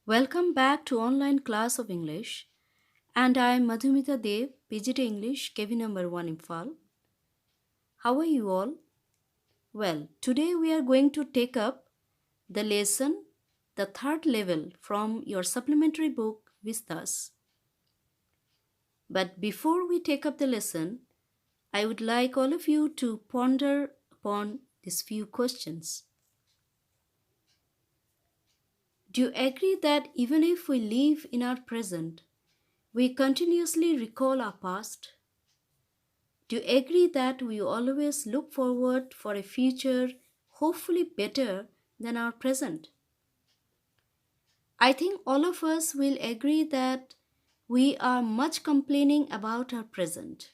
Welcome back to online class of English, and I am Madhumita Deb, PGT English, KV number 1 Imphal. How are you all? Well, today we are going to take up the lesson, the third level from your supplementary book Vistas. But before we take up the lesson, I would like all of you to ponder upon these few questions. Do you agree that even if we live in our present, we continuously recall our past? Do you agree that we always look forward for a future hopefully better than our present? I think all of us will agree that we are much complaining about our present.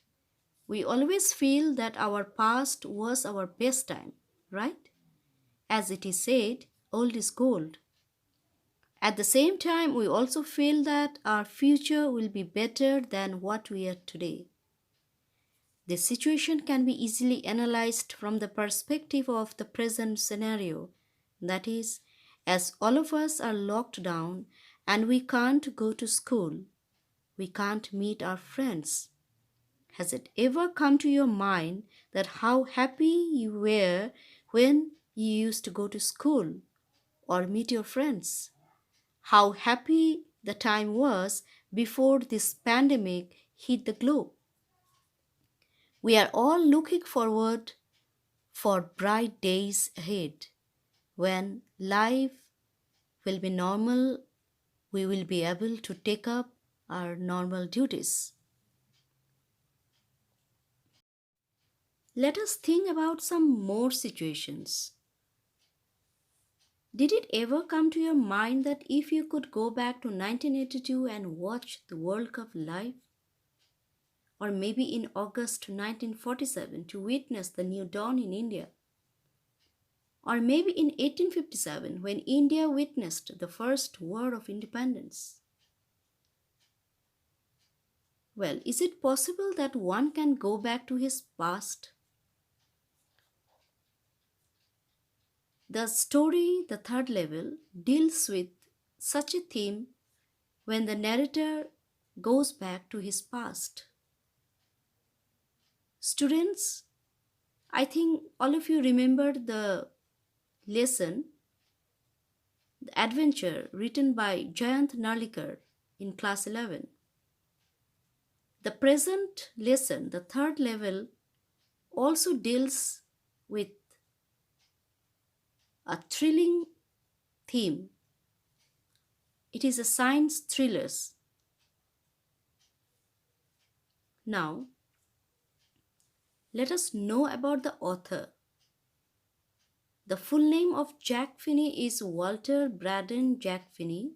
We always feel that our past was our best time, right? As it is said, old is gold. At the same time, we also feel that our future will be better than what we are today. This situation can be easily analyzed from the perspective of the present scenario. That is, as all of us are locked down and we can't go to school, we can't meet our friends. Has it ever come to your mind that how happy you were when you used to go to school or meet your friends? How happy the time was before this pandemic hit the globe? We are all looking forward for bright days ahead when life will be normal, we will be able to take up our normal duties. Let us think about some more situations. Did it ever come to your mind that if you could go back to 1982 and watch the World Cup live? Or maybe in August 1947 to witness the new dawn in India? Or maybe in 1857 when India witnessed the first war of independence? Well, is it possible that one can go back to his past? The story, the third level, deals with such a theme when the narrator goes back to his past. Students, I think all of you remembered the lesson, The Adventure, written by Jayant Narlikar in class 11. The present lesson, the third level, also deals with a thrilling theme. It is a science thriller. Now, let us know about the author. The full name of Jack Finney is Walter Braden Jack Finney.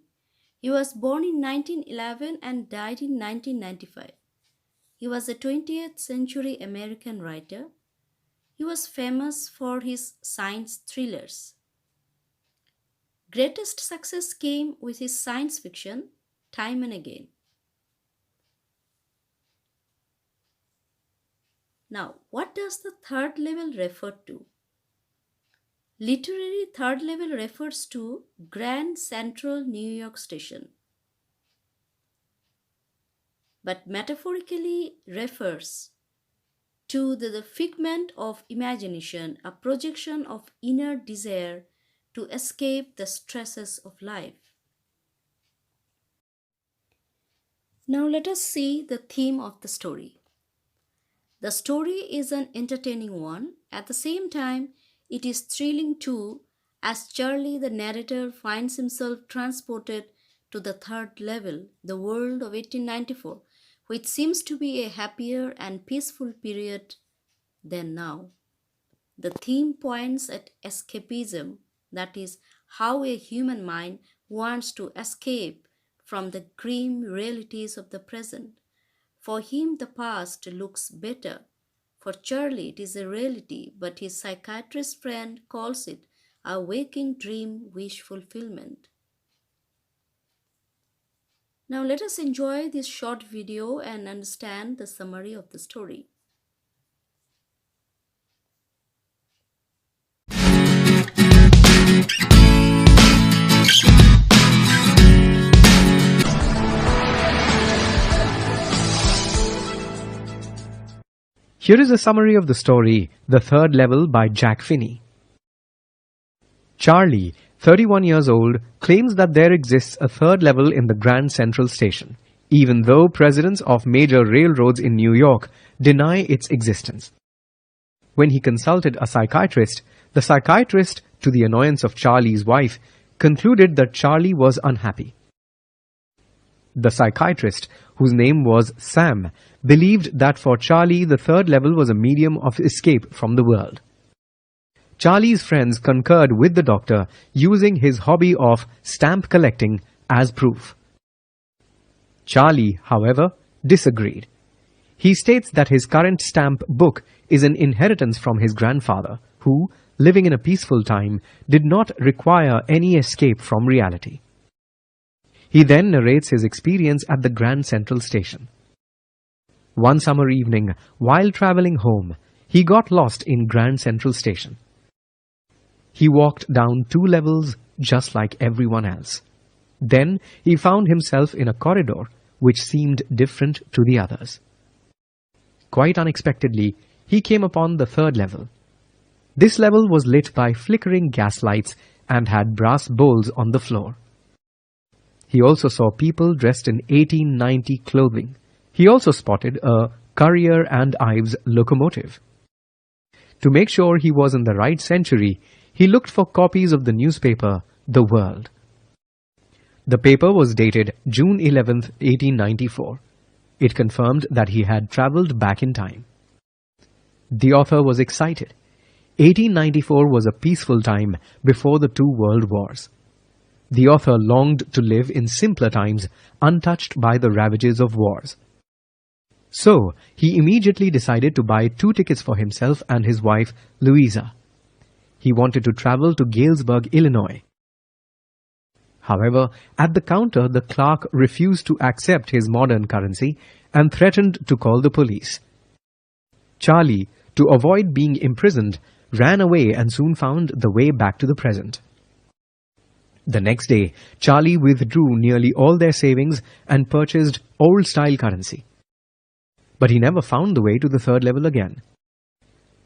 He was born in 1911 and died in 1995. He was a 20th century American writer. He was famous for his science thrillers. Greatest success came with his science fiction, Time and Again. Now, what does the third level refer to? Literary third level refers to Grand Central New York Station, but metaphorically refers to the figment of imagination, a projection of inner desire to escape the stresses of life. Now let us see the theme of the story. The story is an entertaining one. At the same time, it is thrilling too, as Charlie, the narrator, finds himself transported to the third level, the world of 1894, which seems to be a happier and peaceful period than now. The theme points at escapism, that is, how a human mind wants to escape from the grim realities of the present. For him, the past looks better. For Charlie, it is a reality, but his psychiatrist friend calls it a waking dream wish fulfillment. Now let us enjoy this short video and understand the summary of the story. Here is a summary of the story, The Third Level by Jack Finney. Charlie, 31 years old, claims that there exists a third level in the Grand Central Station, even though presidents of major railroads in New York deny its existence. When he consulted a psychiatrist, the psychiatrist, to the annoyance of Charlie's wife, concluded that Charlie was unhappy. The psychiatrist, whose name was Sam, believed that for Charlie the third level was a medium of escape from the world. Charlie's friends concurred with the doctor, using his hobby of stamp collecting as proof. Charlie, however, disagreed. He states that his current stamp book is an inheritance from his grandfather, who, living in a peaceful time, did not require any escape from reality. He then narrates his experience at the Grand Central Station. One summer evening, while traveling home, he got lost in Grand Central Station. He walked down 2 levels just like everyone else. Then he found himself in a corridor which seemed different to the others. Quite unexpectedly, he came upon the third level. This level was lit by flickering gas lights and had brass bowls on the floor. He also saw people dressed in 1890 clothing. He also spotted a Currier and Ives locomotive. To make sure he was in the right century, he looked for copies of the newspaper, The World. The paper was dated June 11, 1894. It confirmed that he had travelled back in time. The author was excited. 1894 was a peaceful time before the 2 world wars. The author longed to live in simpler times, untouched by the ravages of wars. So, he immediately decided to buy 2 tickets for himself and his wife, Louisa. He wanted to travel to Galesburg, Illinois. However, at the counter, the clerk refused to accept his modern currency and threatened to call the police. Charlie, to avoid being imprisoned, ran away and soon found the way back to the present. The next day, Charlie withdrew nearly all their savings and purchased old-style currency. But he never found the way to the third level again.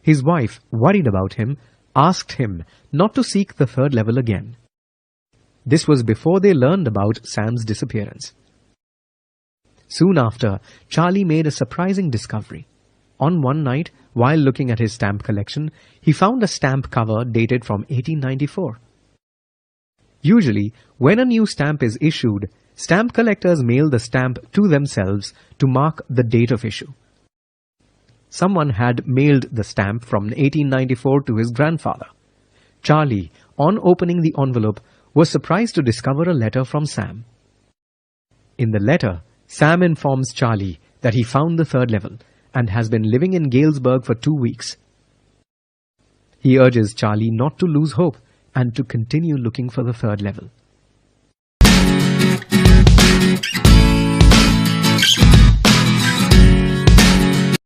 His wife, worried about him, asked him not to seek the third level again. This was before they learned about Sam's disappearance. Soon after, Charlie made a surprising discovery. On one night, while looking at his stamp collection, he found a stamp cover dated from 1894. Usually, when a new stamp is issued, stamp collectors mail the stamp to themselves to mark the date of issue. Someone had mailed the stamp from 1894 to his grandfather. Charlie, on opening the envelope, was surprised to discover a letter from Sam. In the letter, Sam informs Charlie that he found the third level and has been living in Galesburg for 2 weeks. He urges Charlie not to lose hope and to continue looking for the third level.